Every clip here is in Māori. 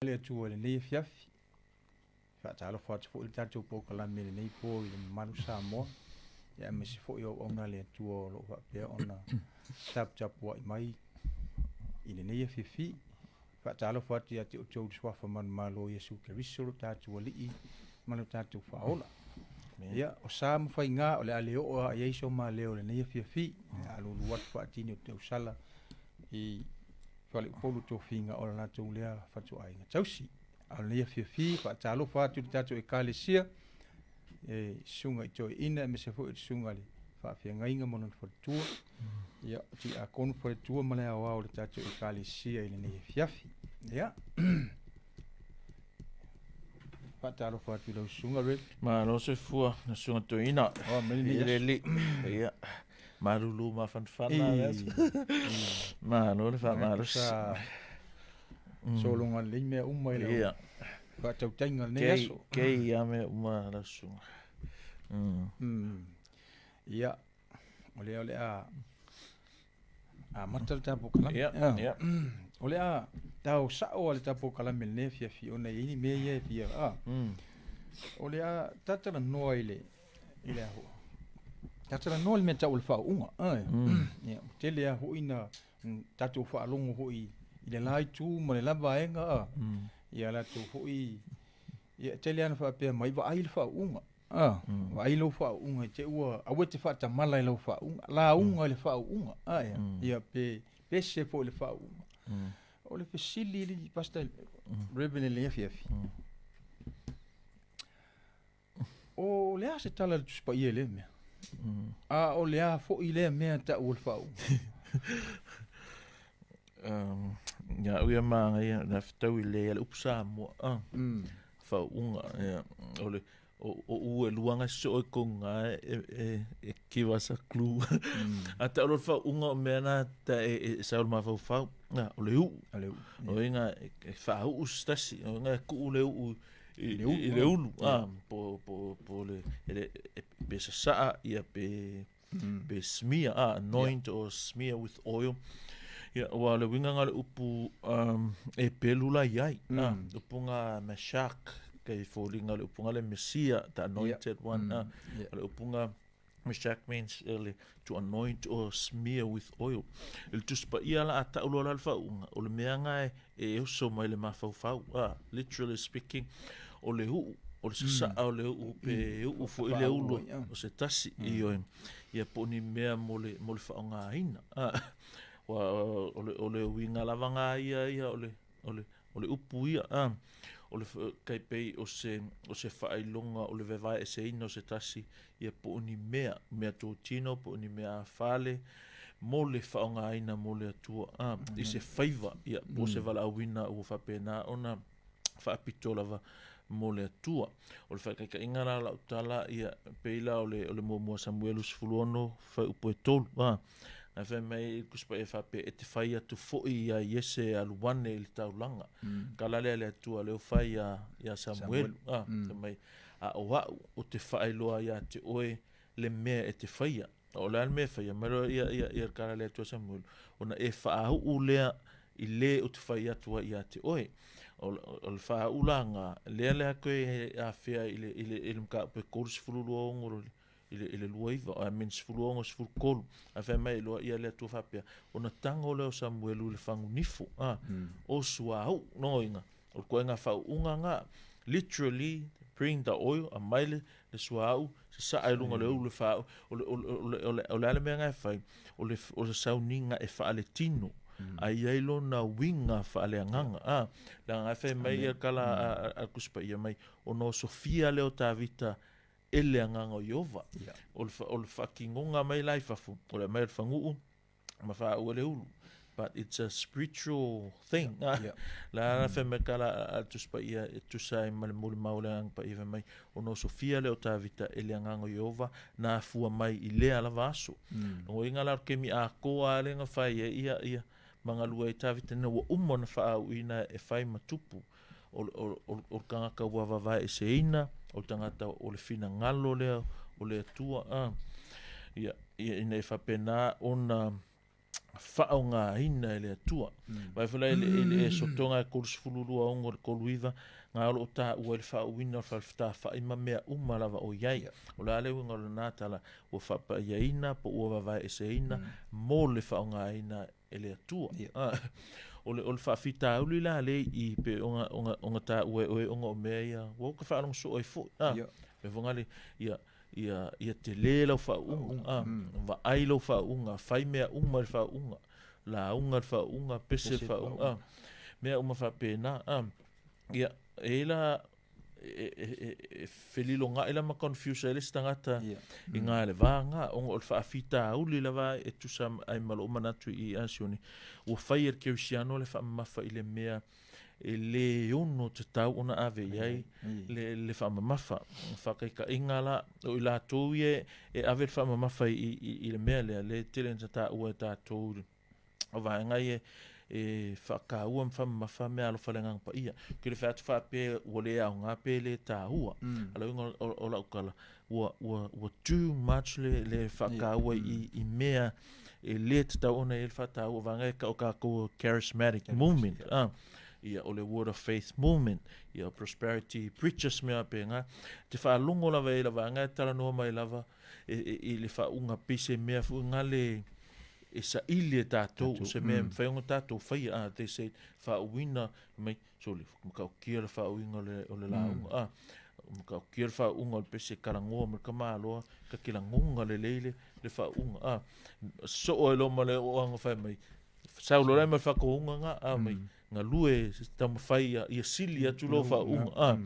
le tu le nei fiafi fa talo fa tu le tatu po kala me nei po le manu sa mo ya me se fo yo ona le tu lo fa pe ona tap wa mai ile nei fiafi fa talo fa ti ati o swa fa man malo yesu kristo lo tatu li manu tatu fa ola ya o sa mo fa inga o le ale o yesu ma le o le nei fiafi alu wat fa ti ni o sala I fale polu to finga o na tu lea fatu ai nga tausi al ne fi fa talo fa tu tatu e kalesia sunga to ina me se fo sunga li fa fi nga inga mono fo tu ya ti a kon fo tu male a wa o tatu e kalesia ile ne fi ya fa talo fa tu lo sunga re ma lo se fua na sunga to ina o me ni li ya marulu ma fanfana ma no le fa ma sa so longa le me mai le ya fa tau tainga ne aso ke ya me uma la su ya ole a matal ta bukala ya ole a tau sa o le ta bukala me ne fi ona ini me ye fi ole a tatara noile ile ho tatara noile me tau le Faauuga ya tele a ho ina tatu fa longo ho I ile lai tu mo le lava enga ia la tu ho I ia tele ana fa pe mai va ai le Faauuga va ai lo Faauuga te ua a wete fa ta mala le Faauuga la unga le Faauuga ia pe se fo le Faauuga o le fesili li pasta rebene le fiafi o le se tala le Tusi Paia le me o le a fo I le me ta o le Faauuga ya uia ma ya na ftau I le upsa mo Faauuga ya ole o luanga so e konga e kiwa sa klu ata o Faauuga me na ta e sa ma fa na o le u o inga e fa u stasi o inga ku le u le ulu po le be sa ia be smear anoint or smear with oil ya wa le winga ngale upu e pelula yai upunga mashak kai folinga le upunga le mesia the anointed one le upunga mashak means to anoint or smear with oil il Tusi Paia la ata ulo la Faauuga o le meanga e uso mai le mafau literally speaking o le hu o le sa o le u pe u fo le ulo o se tasi io ia poni mea mo le Faauuga ina wa o le winga lavanga ia o le upu ia o le kai pei o se failonga o le vevai e se ino se tasi ia poni mea to tino poni mea fale mo le Faauuga ina mo le atua I se favor ia o se vala wina o fa pena ona fa pitolava mo le atua o le faika inga la utala ia peila o le mo Samuelus fuluono fa upo tol na fe mai kuspa e fa pe e te fai atu foi ia Yese aluane I taulanga kala le atua le fai ia Samuel te mai o te fai loa ia te oe le mea e te fai o le me fai mero ia kala le atua Samuel ona e Faauuga lea I le o te fai atua ia te oe o le Faauuga le koe a fea ile mka pe kors fululu ngoro ile luaiva o men fululu fulkol a fe mai lo ia le tu fa pe ona tango le Samuel le fangunifo o suau no inga o ko nga Faauuga nga literally bring the oil a mile le suau sa ai lunga le u le fa o le me nga fai o le sauninga e fa le tino ai lo na winga fa le nganga la nga fe mai kala a Tusi Paia mai o no Sofia le o tavita ele nganga o Iova o le fakingonga mai lai fafu o le mai fangu ma fa o le ulu but it's a spiritual thing la fe me kala Tusi Paia tu sai mal mul maulang pa even mai o no Sofia le o tavita ele nganga o Iova na fu mai ile ala vaso o inga la ke mi a ko ale nga fa ia manga lua I tavita na wa umona fa uina e fai matupu o kanga ka wa vai se ina o tangata o le fina ngalo le o le atua ia ina e fa pena ona Faauuga ina ele atua. Vai fala ele sotonga kolusfululua ongo koluiva nga o ta o le faauina fa fa ima mea lava o iai. O la le winga na tala o fa pa iaina po o va eseina mo le faauuga ina ele atua. O le fa fita uli la le I pe onga ta o onga mea o ka fa long so e fo. Pe vonga le ia te le lau faauuga va ai lau faauuga fai mea le faauuga la unga le faauuga pese faauuga mea fa pena ia ela feliloga ela ma confuse ele stangata inga le vanga onga o faafita uli lava e tusa ai malo manatu I Sione o fai er Cristiano le fa mafa ile mea le ono te tau ona ave iai le whaamamafa. Whakaika ingala o I lātou e ave le whaamamafa I le mea le tele nta tā ua tātou. O vaengai e whakaua mwhaamamafa mea alo whalengang pa ia. Ki le whaatu whape ua le au ngā pe le tā ua. Alo inga o laukala. Ua too much le whakaua I mea le te tau ona le whatau. O vaengai ka o kako charismatic movement. Ia o le Word of Faith movement, ia prosperity preachers mea penga, te whaalongo lava e lava, ngai talanoa mai lava, I le whaunga pise mea fu ngale e sa ili e tātou, se mea whaunga tātou whaia, they say whauina, mai, soli, makau kia le whauinga o le launga, makau kia le whaunga o le pese karangoa, marika māloa, ka kilangonga le leile, le whaunga, so o e loma le oanga whai mai, saulo rai mai whakaunga ngā, mai, nga lue tam fai ia sili atu lo faunga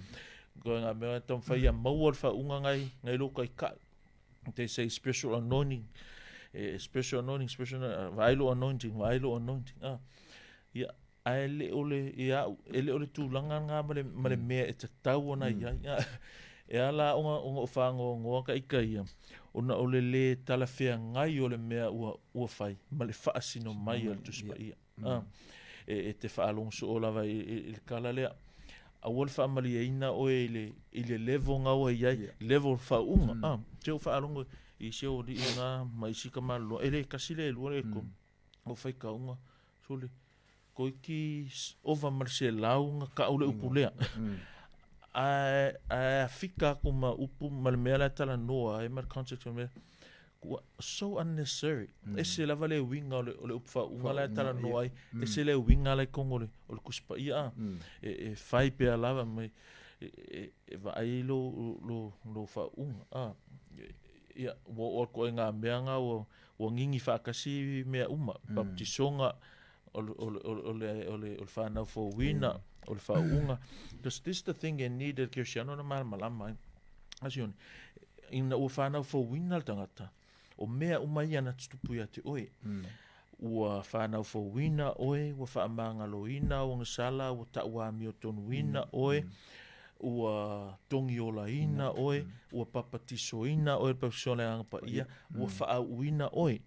ko nga me tam fai maua faunga ngai lo kai ka they say special anointing special anointing ia ele ole tu langa nga male me te tau ona ia e ala onga fango ngoa ka ia ona ole le talafea ngai ole mea ua fai male faasino mai al Tusi Paia te whaalongso o lava I kala lea. A wal whaamaliaina o le level ngaua iai, level whaunga. Te o whaalongo I se o di ngā maisika malo. Ele kasile lua le kom. O whai kaunga. Sole. Ko iki ova marse launga ka ule upulea. A fika kuma upu malemea Talanoa e mar concept me. So unnecessary. Ese lava le winga ole upfa unga la Talanoa ese le winga le kongole ole kuspa ia fai pe lava mai va ai lo fa unga ia wo ko nga meanga wo ngingi fa kasi me uma baptisonga ole fa na fo wina ole fa unga because this the thing you need the Cristiano na malama Sione ina o fa na fo wina tangata o mea umai ana tutupu ia te oe. Ua whanau fo wina oe, ua whaamanga loina o ngasala, ua taua mi o tonu wina oe, ua tongi ola ina oe, ua papatiso ina oe, papatiso le anga pa ia, ua whaau wina oe.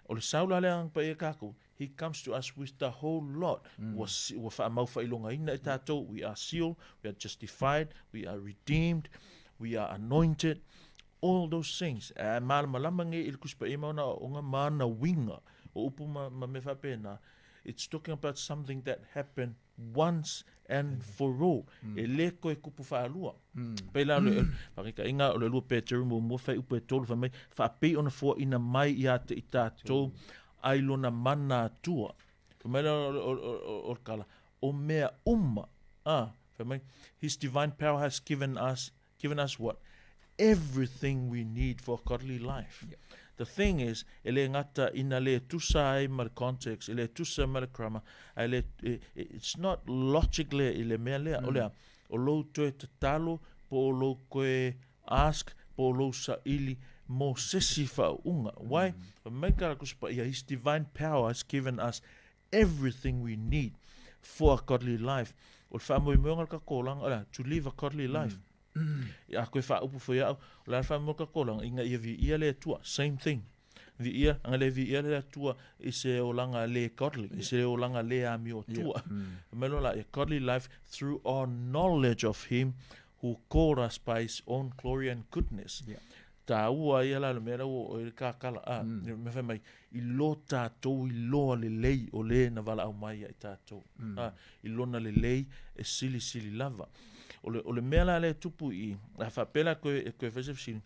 O le saula le anga pa ia kako, he comes to us with the whole lot. Ua whaamau whailonga ina e tātou, we are sealed, we are justified, we are redeemed, we are anointed, all those things. Malama nge il kuspa ima ona onga mana winga o upu ma me whapena. It's talking about something that happened once and for all. E le koe kupu whaalua. Peila le whakika inga o le lua Peteru mo whai upu e tolu whamai whapei ona fua ina mai ia te i tātou ailona mana atua. Whamai o kala o mea umma. Whamai, His divine power has given us what? Everything we need for a godly life. The thing is, ele ngata ina le tusa ai mar context, ele tusa mar krama, it's not logically ele mea lea, olea, o lo toe te talo, po lo koe ask, po lo sa ili mo sesi whaunga. Why? His divine power has given us everything we need for a godly life. O whamoi meonga ka kolang, to live a godly life. Ya koe wha upu fo iau, la wha moka kolang, inga ia vi ia le tua, same thing. Vi ia, anga le vi ia le tua, I se o langa le godly, I se o langa le ami o tua. Melo la, a godly life through our knowledge of Him who called us by His own glory and goodness. tāua ia la le mea o le kākala. Me whai mai, I lo tātou, I loa le lei o le na wala au mai ai tātou. I lona le lei e sili lava. O le mea la le tupu I, a whapela koe whesef sini,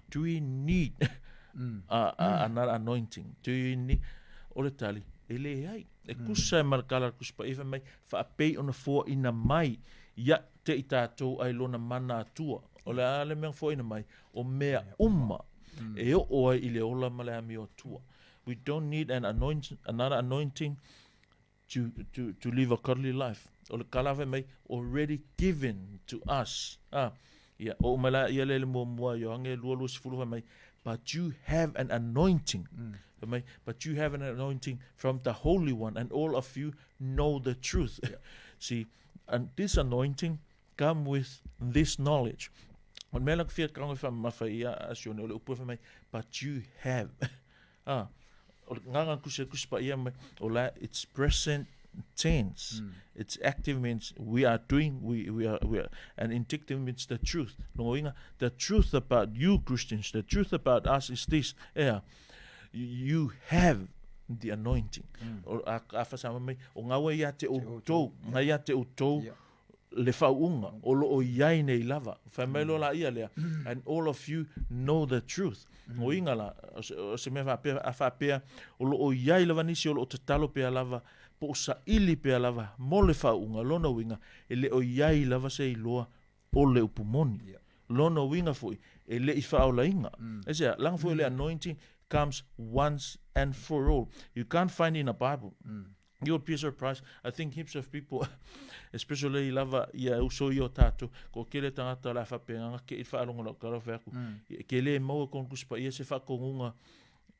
do we need another anointing? Do you need, o le tali, e le ai. E kusa e marakala kuspa iwa mai, whaapei ona fua ina mai, ia te I tātou ai lona mana atua. O le ale mea fua ina mai, o mea uma, e o oa I le ola ma le ami o tua. We don't need another anointing to live a godly life. O le kalawe mai, already given to us. Yeah, o mala ia le mua yo ange lua sifulu mai, but you have an anointing. But you have an anointing from the Holy One, and all of you know the truth. See, and this anointing come with this knowledge. On melak fia kanga fa mafia Sione ole upu fa mai, but you have. Nganga kuspa ia mai, ola it's present tense. It's active means we are doing, we are, and indictive means the truth. The truth about you Christians, the truth about us is this. You have the anointing. O afasama mai, o ngawe ia te utou, ngai ia te utou le Faauuga, o lo o iai nei lava. Whamelo la ia lea. And all of you know the truth. Ngo inga la, o se me whapea, o lo o iai lava nisi, o lo o tatalo pea lava, po o sa ili pea lava, mo le Faauuga, lona winga, e le o iai lava se iloa o le upumoni. Lona winga fui, e le I whaola inga. E sea, lang fui le anointing comes once and for all. You can't find in a Bible. You'll be surprised. I think heaps of people, especially lava ia uso I o tātou, ko kele tangata la whapenganga, ke I whaalonga lau karo whaku. Ke le maua kon kuspa ia se whakongunga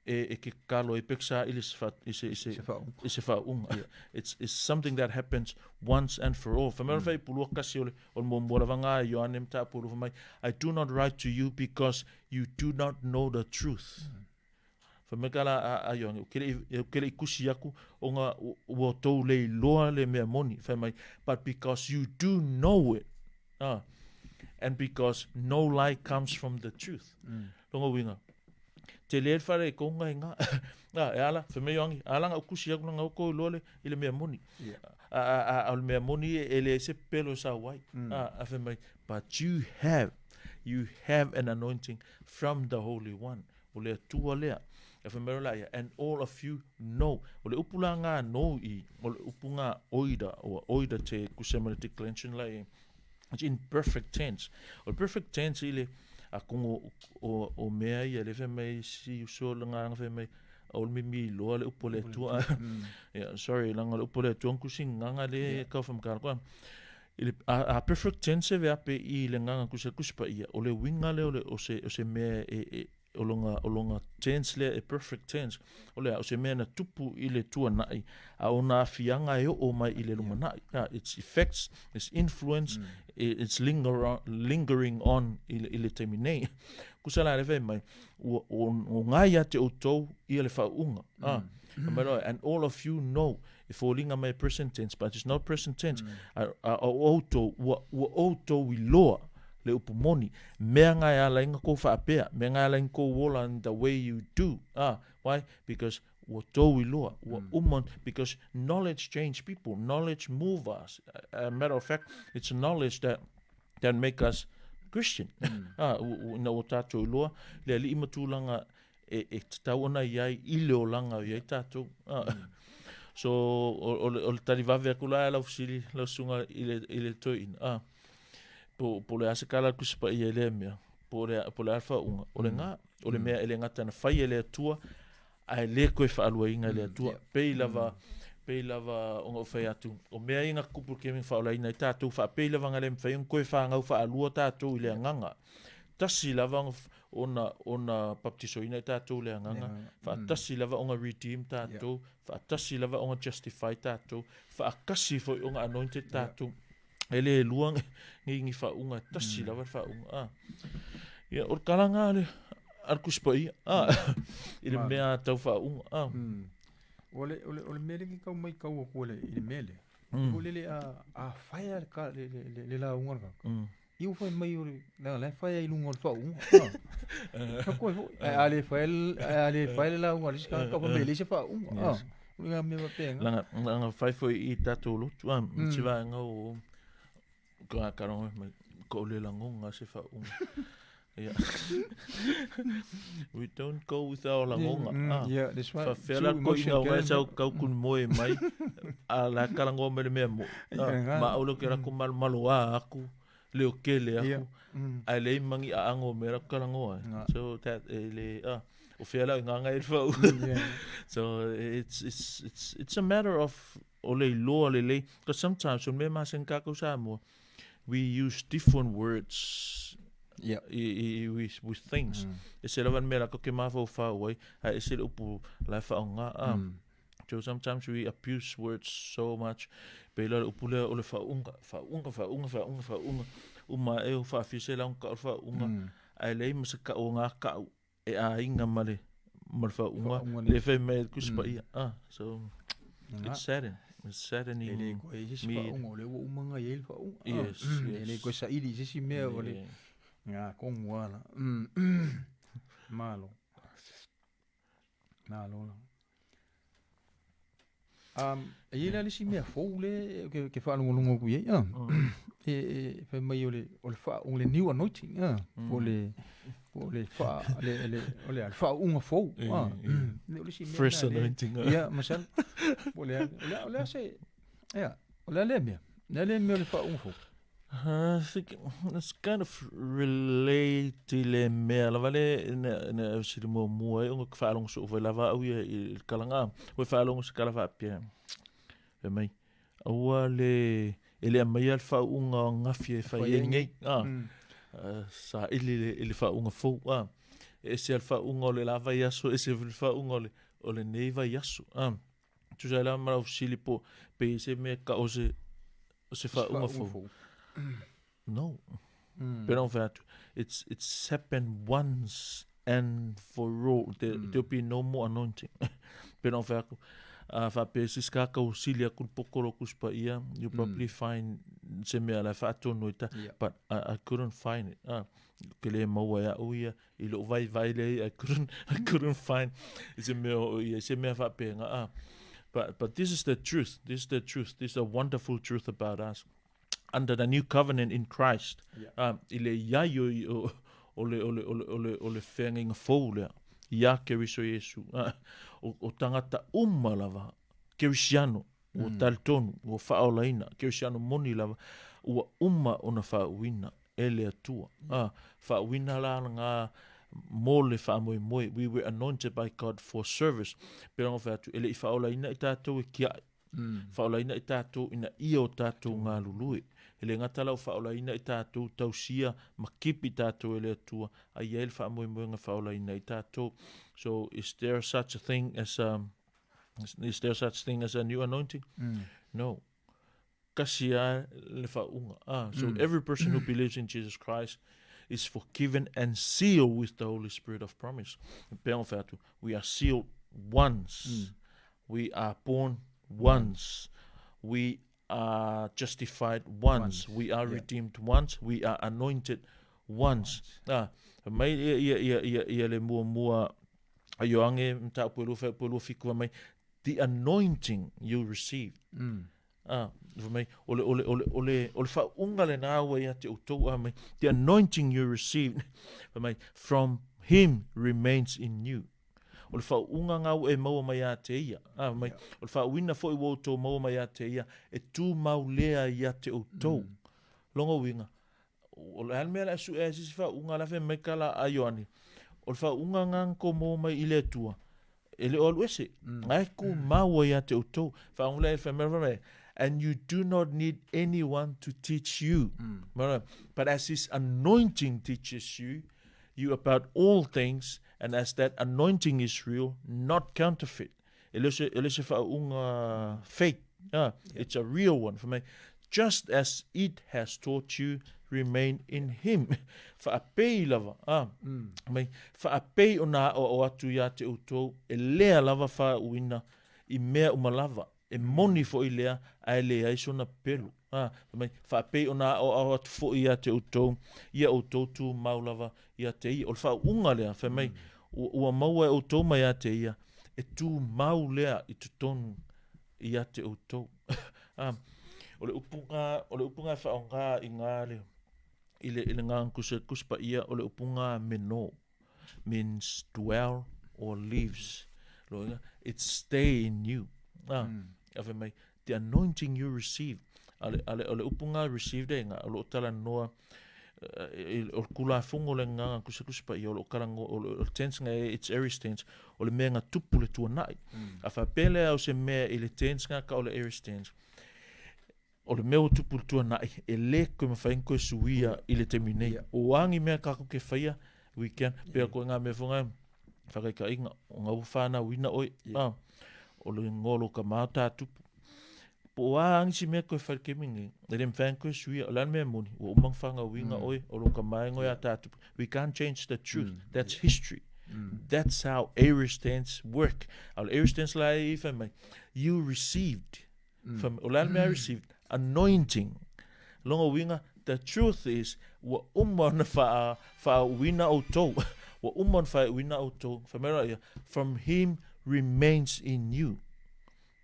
e ke kalo e peksa ili se Faauuga. It's something that happens once and for all. Whamera whai pulua kasi ole, o mwara wanga I anem ta pulu whamai, I do not write to you because you do not know the truth. Whamekala a yongi, kele ikusi aku o ngā ua tau le loa le mea moni, whamai, but because you do know it, and because no lie comes from the truth. Longa winga. Te lea whare e konga I ngā, e ala, whamei yongi, alanga ukusi aku nga uko loa le mea moni. A le mea moni e le se pelo sa wai. A whamai, but you have an anointing from the Holy One. O le tua lea. And all of you know. O le upula ngā no I, o le upunga oida te kusemana te clension lai. It's in perfect tense. O perfect tense I le a kongo o mea I le whemei si uso langa whemei o le mimi loa le upo le tua. Sorry, langa le upo le tua kusi nganga le kau whamkara koa. A perfect tense ve ape I le nganga kuspa ia. O le winga le o se mea o longa tense le e perfect tense o le o se mea na tupu I le tua nai a ona fianga e o mai I le luma nai its effects, its influence, it's lingering on I le terminate kusala le mai o ngai te outou I le Faauuga and all of you know if o linga mai present tense but it's not present tense outou I loa le upumoni mea ngai ala inga ko whaapea mea ngai ala inga ko wola in the way you do why? Because wa tau I loa wa because knowledge change people, knowledge move us. A matter of fact, it's knowledge that make us Christian. Na o tātou I loa le ali imatulanga e tau ona iai I le o langa iai tātou so o le tarivawe akula lau sili lau sunga I le toin po le asakala kuspa I le mea po le Faauuga o le ngā o le mea ele ngata na whai ele atua a le koe whaalua inga ele atua pei lava onga whai atu o mea inga kupu kemi whaola ina I tātou wha pei lava ngale mwhai un koe whaangau whaalua tātou I le nganga tasi lava ona baptiso ina I tātou le nganga wha tasi lava onga redeem tātou wha tasi lava onga justify tātou wha akasi fo onga anointed tātou ele luang ngi Faauuga tasi lava Faauuga ia o kalanga le arkuspa ia ile mea tau Faauuga ole mele ki kau mai kau ko le ile mele ko le a fire ka le la unga iu fai mai o le fai ai lungo le Faauuga. Ka koe fo. Ale fai le la unga lisi ka me le se Faauuga. Nga me mapenga. Langa fai foi I tatou lotu. Te vanga o karonga mai ko le langonga se Faauuga. Yeah. We don't go with our langonga. Yeah, that's right. Fela ko ina wa sa kau kun moe mai. Ala kalango me me mo. Ma olo kera ko mal maloa aku. Leo kele aku. Ai le mangi a ango me ra kalango. So that le o fela nganga I fo. So it's a matter of ole lo le because sometimes when me ma sen ka ko sa mo we use different words. Yeah, with things. Ese lawan mera ko ke mafo fa wai. Ha ese upu la fa nga. So sometimes we abuse words so much. Pela upu le ole fa unga. Uma e fa fi se la unga fa unga. Ai le mse ka o nga ka e a inga male. Mal fa unga. Le fe me Tusi Paia. So it's sad. It's saddening. Ele ko e se fa unga le wo umanga ye fa unga. Yes. Ele ko sa ili se si me ole. Nga kong wala. Malo. Ele si me foule ke fa lungo ku ye. Fa mai ole fa le new anointing. Ole fa ole fa unga fo. Ole si me. First anointing. Yeah, masal. Ole se. Yeah. Ole le me. Le me ole fa unga fo. I think it's kind of related to me. La vale ne si mo mo e ngo fa long so lava o e kalanga. We fa long so kalava pia. E mai. O le ele mai al fa unga ngafie fa yengi. Sa ele fa unga fo. E se al fa unga le lava yaso e se fa unga le neva yaso. Tu já lá mara o silipo pe se me ka o se fa unga fo. No. Pero it's happened once and for all. There'll be no more anointing. Pero fa pesis ka usilia kun pokoro Tusi Paia. You probably find se me ala fa tonoita, but I couldn't find it. Kele maua uia ilo vai le I couldn't find se me fa penga. But this is the truth. This is a wonderful truth about us. Under the new covenant in Christ, ile yayo ole fenging foule ya keriso Yesu o tangata lava kerisiano o taltonu o faolaina kerisiano moni lava o ona faauina ele atua faauina la nga mole faamoi moi. We were anointed by God for service. Pero fatu ele faolaina itato kia faolaina itato ina io tato nga lului. Ele ngatala faolaina itato tausia makipi tato ele atua ai ele faamoi moi nga faolaina itato. So is there such a thing as a new anointing? No. Kasia le faunga. So every person who believes in Jesus Christ is forgiven and sealed with the Holy Spirit of promise. We are sealed once. We are born once. We are justified once. We are redeemed once. We are anointed once. Mai ia le mua ayoange mta polo fikua mai the anointing you received. Ole faunga le nawe ya te utou mai the anointing you received from him remains in you. Ole faunga ngau e mau mai ya te ia mai ole fauina foi wo to mau mai ya te ia e tu maulea ya te utou longo winga ole almela su e si faunga la fe mai kala ayoani ole faunga ngang ko mo mai ile tua ele alwese ai ku mau ya te utou faunga le fe mai. And you do not need anyone to teach you. But as his anointing teaches you about all things, and as that anointing is real, not counterfeit. Fake. It's a real one for me. Just as it has taught you, remain in him. Fa'apei lava. Fa'apei ona o atu ya te utou, e lea lava fa'uina, I mea umalava. E moni fo ilea ai le ai sona pelu Mai whape ona o atu fo ia te utou, ia utou tu maulava ia te ia. O le whaunga lea, mai ua maua e utou mai a te ia, e tu mau lea I tu tonu ia te utou. O le upunga whaonga I ngā leo. Ile ngā kusipa ia o le upunga meno means dwell or lives. It's stay in you. Mai, the anointing you receive. O le upunga received e ngā o lo talanoa o kula fungo le ngā kusipa ia o lo karango o tense ngā it's aries tense o le mea ngā tupu le tuanai. A whapele au se mea I le tense ngā ka o le aries tense. O le mea tupu le tuanai e le koe mawhainko e suia I le teminei. O wangi mea kako ke whaia weekend. Pea koe ngā mea whunga whakaika inga o ngā whana wina oi. O le ngolo ka māta tupu. Po wangi si mea koe wharke mingi. E le mwhainko e suia o lan mea muni. O umang whanga winga oi. O lo ka maengo ya tātupu. We can't change the truth. That's history. That's how aries tense work. Al aries tense la e mai. You received. From o lan mea received. Anointing. Longa winga, the truth is, wa umman fa wina o to. Wa umman fa wina o to. From him remains in you.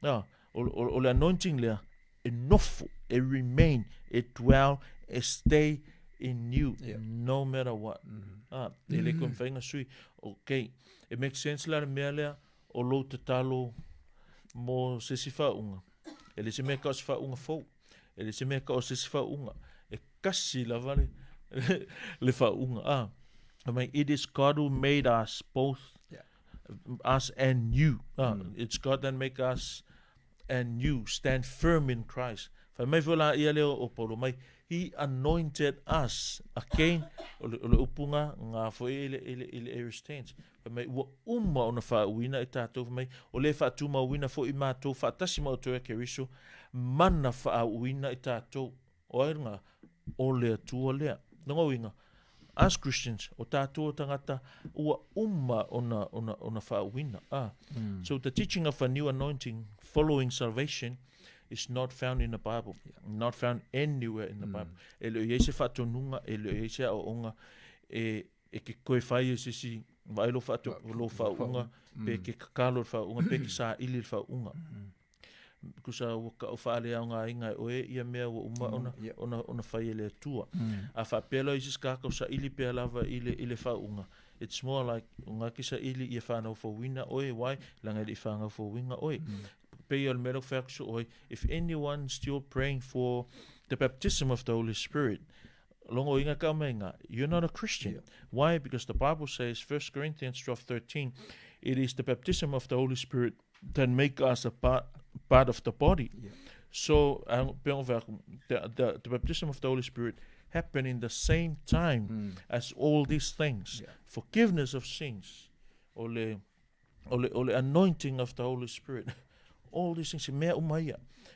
O le anointing lea, e nofo, e remain, e dwell, e stay in you, no matter what. E le kon whainga sui. Okay, it makes sense la mea lea, o lo te talo mo sesi whaunga. E le se mea ka o se whaunga fau. E le se mea ka o se whaunga. E kasi la vale le whaunga. It is God who made us both, us and you. It's God that make us and you stand firm in Christ. Mai whala ia leo o Paulo mai, he anointed us. Again, o le upunga ngā fo ele aries tense. Mai ua uma o na whauina I tātou mai, o le whaatuma wina fo I mātou, whaatasi mau toa keriso, mana whauina I tātou. O airunga, o lea tua lea. Nonga winga, as Christians, o tātou tangata, ua uma o na whauina. So the teaching of a new anointing following salvation is not found in the Bible, not found anywhere in the Bible. E leo iese whatonunga, e leo iese a onga, e ke koe whai e sisi, wailo whaunga, pe ke kakalo whaunga, pe ke sa ili whaunga. Kusa waka o whaale au ngā inga oe, ia mea wa uma ona whai e lea tua. A whapelo isis kako sa ili pea lava ile whaunga. It's more like, ngā kisa ili ia whanau whauina oe, wai, langa ili whanau whauinga oe. If anyone still praying for the baptism of the Holy Spirit, you're not a Christian. Why? Because the Bible says, 1 Corinthians 12:13, it is the baptism of the Holy Spirit that make us a part of the body. So the baptism of the Holy Spirit happen in the same time as all these things. Forgiveness of sins, or the anointing of the Holy Spirit. All these things, mea umaia,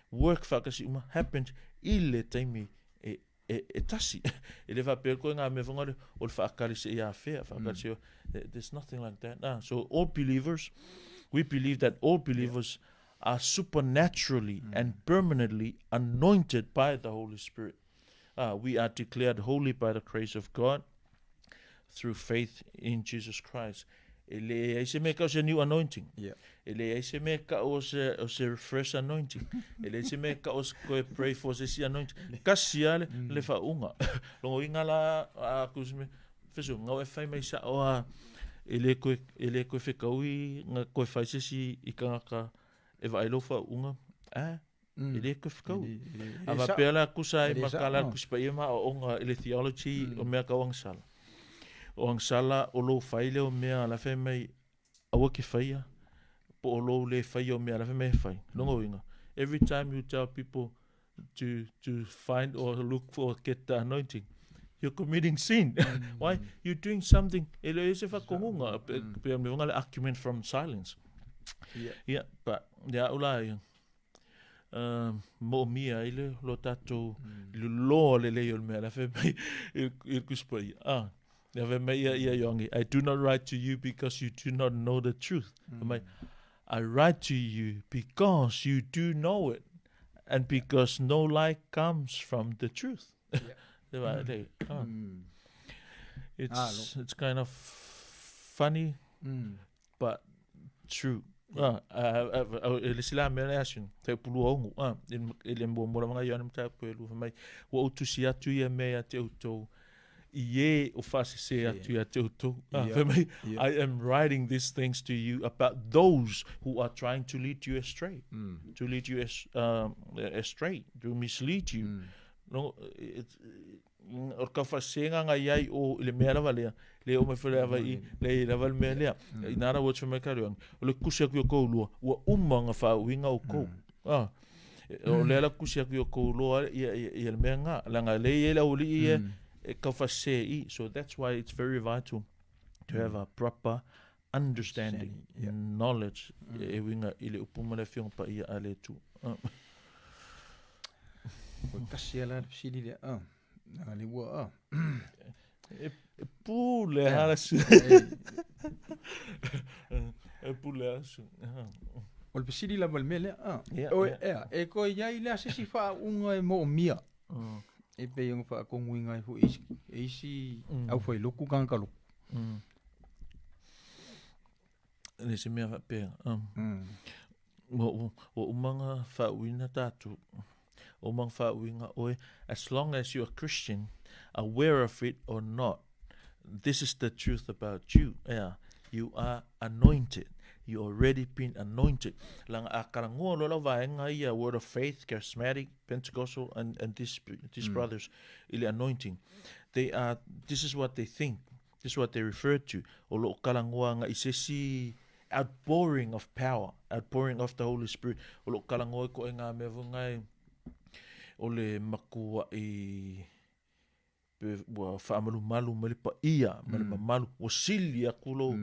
work whakasi uma happened ile taimi e tasi. E le whapea koe ngā mea whangare, o le whaakari se ia whea, whaakari there's nothing like that. So all believers, we believe that all believers are supernaturally and permanently anointed by the Holy Spirit. We are declared holy by the grace of God through faith in Jesus Christ. Ele ai se me ka o se new anointing. Ele ai se me ka o se fresh anointing. Ele se me ka o se koe pray for se si anointing. Kasi ale le whaunga. Longo inga la a kusme. Feso, ngau e whai mai sa oa ele koe whekaui ngā koe whai se si I kangaka e wailo whaunga. Ele koe whekau. Ama pēla kusa e makala kuspa ima o onga ele theology o mea kawang sala. O ang sala o lo whai leo mea la whai mai awa ke whaia, po o lo le whai o mea la whai mai whai. Longo inga. Every time you tell people to find or look for get the anointing, you're committing sin. Why? You're doing something. Ele e se whakongunga. Pea me wangale argument from silence. But ula mo mia ile lo tato lo le le yo mea la whai mai il kuspai. I do not write to you because you do not know the truth. I write to you because you do know it, And because no lie comes from the truth. It's kind of funny, but true. Ele sila mele asin te puluongu ele mo mga yon mta pelu mai wo tusi atu ye me ate auto ye o fasi se atu ate auto I am writing these things to you about those who are trying to lead you astray, to lead you astray, to mislead you. No, or ka fasenga nga yai o le mera vale le o me fele vai le level mele inara wo tshome kariong o le kusia ku ko lu o umanga fa winga o ko o le la kusia ku ko lu ye menga langa le ye la uli ye ka fasei. So that's why it's very vital to have a proper understanding, knowledge e winga ile upuma le fiong pa ia ale tu ko kasia la sili le ali wa pule halas pule asu ol pesidi la balmele e ko ia ile asisi fa unga mo mia e pe yung fa ko winga fu isi au foi loku kankalo nesse me pe o umanga fa wina tatu omang fa winga oe, as long as you're a Christian, aware of it or not, this is the truth about you. You are anointed. You already been anointed. Lang akarango lola vaenga ia word of faith, charismatic, Pentecostal, and these brothers, ili anointing. They are. This is what they think. This is what they refer to. Olo kalangoa nga isesi outpouring of power, outpouring of the Holy Spirit. Olo kalangoa ko nga mevungai. Ole makua wa malu malipa ia malu o silia kulo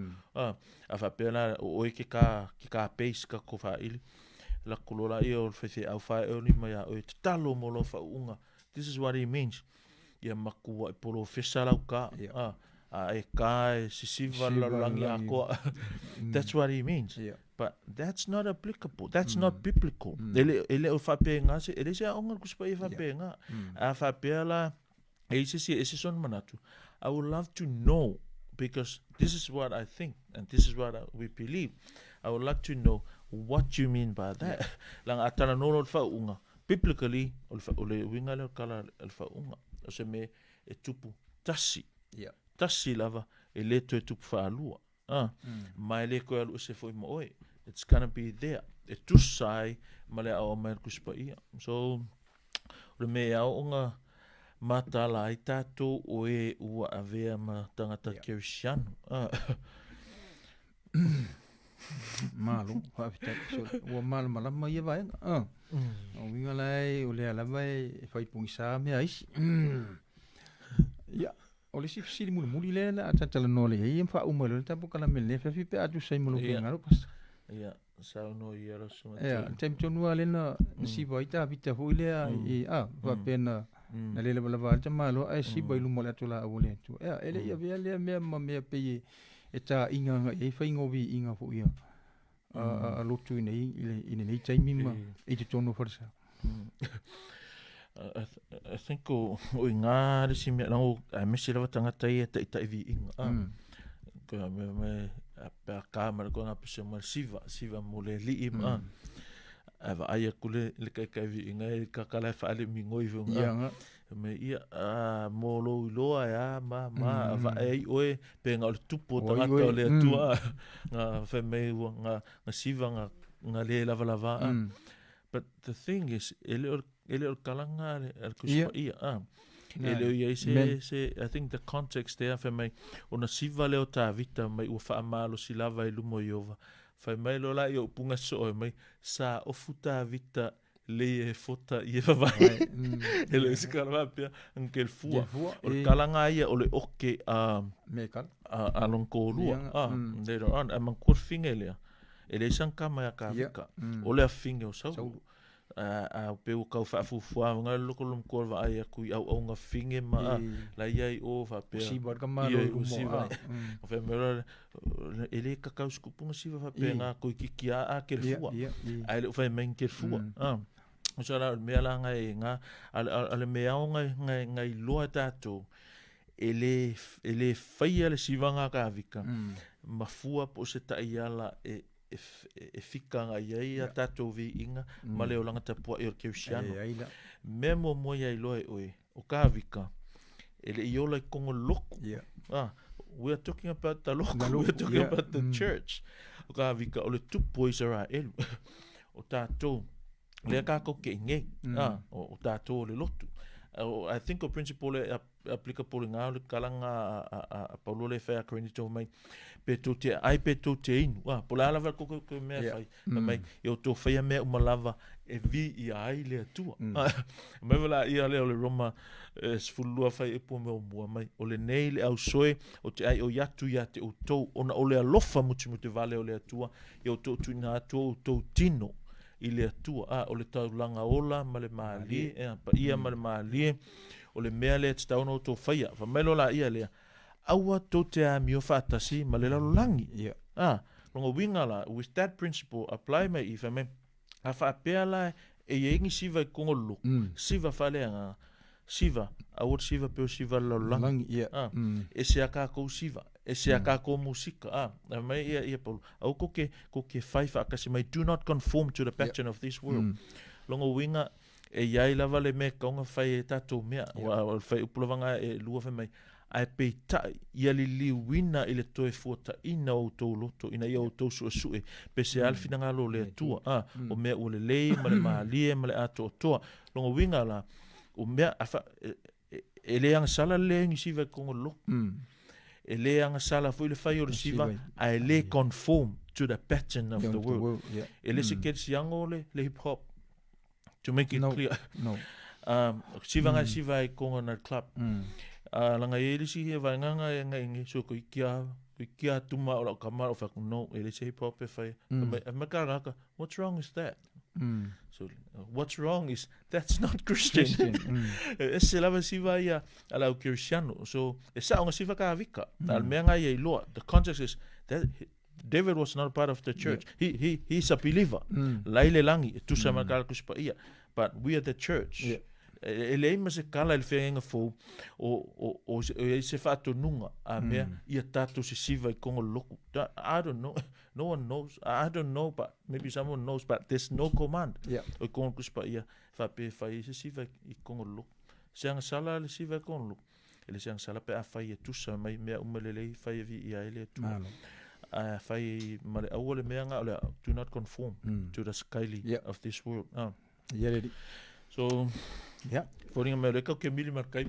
afa pela o ke ka pace ka ko fa ili la kulo la io fese au fa oni mai o talo molo fa unga. This is what he means. Ya makua polo fesala ka e kai sisiva la langia ko. That's what he means. But that's not applicable. That's not biblical. Ele o fapenga se ele se onga kuspa e fapenga. A fapela ese son manatu. I would love to know, because this is what I think and this is what we believe. I would like to know what you mean by that. Lang Talanoa le Faauuga. Biblically, ole winga le kala le Faauuga. O se me e tupu tasi. Tasi lava e le to tupu faalua. Mai le ko alu se foi mo oi. It's gonna be there. E tusa male au mai kuspa ia. So le me au nga mata la itato o e ua avea ma tangata kerisiano. Malu hafita so ua malu malama ia vai. O winga lai o le ala vai fai pungisa me aisi. Ya. O le sili muli le la Talanoa le ia fa uma le tapu kala mele fa fi pe atu sai mulu ngaro pas. Ya, sao no ia lo so. Ya, tem tonua le na si vai ta vita huile va pena na le la va ta malo ai si vai lu mola tula o le tu. Ya, ele ia vea le me pe e ta inga e fa ingovi inga fu ia. A lotu nei ile nei taimi ma e te tono forsa. I think o ngā resi mea lango a mesi rawa tangata ia ta iwi inga. Ko me a kāmara ko ngā pisa ma siva mo le li ima. Ava aia kule le kai iwi inga e kakala e whaale mingo i vunga. Me ia mo lo iloa ea ma ava ei oe pe ngā ole tupo tangata o le atua. Ngā whemei ua ngā siva ngā le lava. But the thing is, ele or kalanga al kuspa ia. Ele ia se I think the context there for me ona siva leo ta vita mai ua fa malo silava I lumo iova. Fa mai lo la io punga so mai sa ofuta vita le fota ia vai. Ele se kalava pia anke el fua. O kalanga ia ole oke mekal alonko lua. Later on amang kurfinga ele. Ele sanka mai ka vika. Ole a finge o sau. A peu kau fa'afufua nga lokolom ko va ai ku au nga finge ma la ia o fa pe si bar kama lo mo fa mera ele ka kau skupunga si fa pe nga ko kikia a ke fua ai le fa men ke fua so la mea la ngai nga ale mea o ngai loa tātou ele whaia le sivanga ka avika mafua po se taiala e fika ngai ai a tātou vi inga ma leo langa tapua i o keusiano mea mo ia iloa oe o ka avika ele iola I kongo loko we are talking about the local, we are talking about the church o ka avika o le tupu i sara elu o tātou lea kako ke nge o tātou le lotu I think o principle le applicable ngā le kalanga a Paulo le whea Korinito mai pe tō te inu po la lava koko mea whai mai i o tō whaia mea umalava e vi I ai le atua mai wala ia le o le Roma sfulua whai e pua mea mua mai o le nei le au soe o te ai o yatu ia te o tō ona o le alofa muti vale o le atua i o tō tuina atua o tō tino I le atua o le taulanga ola ma le maali pa ia ma le maali o le mea le tauno o tō whaia fa melo la ia lea aua tō te a mio whaatasi ma le lalolangi longa winga la with that principle apply mai I fa me a whaapea la e ingi siva I kongolo siva whaleanga siva awot siva peo siva lalolangi e se a kako siva e se a kako musika mai ia Paulo au ko ke whaifa kasi mai do not conform to the pattern of this world longa winga e iai lava le mea kaunga whai e tatou mea o whai upulavanga e lua whai mai ai pei tai ia li liwina I le toe fuata ina o tō loto ina ia o tō sue pe se alfina ngalo le atua o mea ua le lei ma le maalie ma le ato o toa longa winga la o mea e le anga sala le ngi siva kongo lo e le anga sala fui le whai o le siva ai le conform to the pattern of the world e le se ketsi ango le hip hop to make it clear siva ngai siva I kongo na club langa e lisi he vainganga e ngai so ko kia tuma o la kamara o whaku no e lisi hip hop e whai makaraka what's wrong is that so what's wrong is that's not Christian e se lava siva ia ala o Cristiano so e sa onga siva ka avika al mea ngai e loa the context is that David was not a part of the church he's a believer laile langi e tusa makara Tusi Paia but we are the church e lei ma se kala il whenga fōu o se whātou nunga a mea ia tātou se siva I kongo loko I don't know no one knows I don't know but maybe someone knows but there's no command o kongo Tusi Paia whape whai se siva I kongo loko se anga sala le siva I kongo loko ele se anga sala pe a whai e tusa mai mea umalelei whai e vi I a ele tua a whai male au le mea nga ole do not conform to the skyli of this world so fōringa mea reka o ke mili markai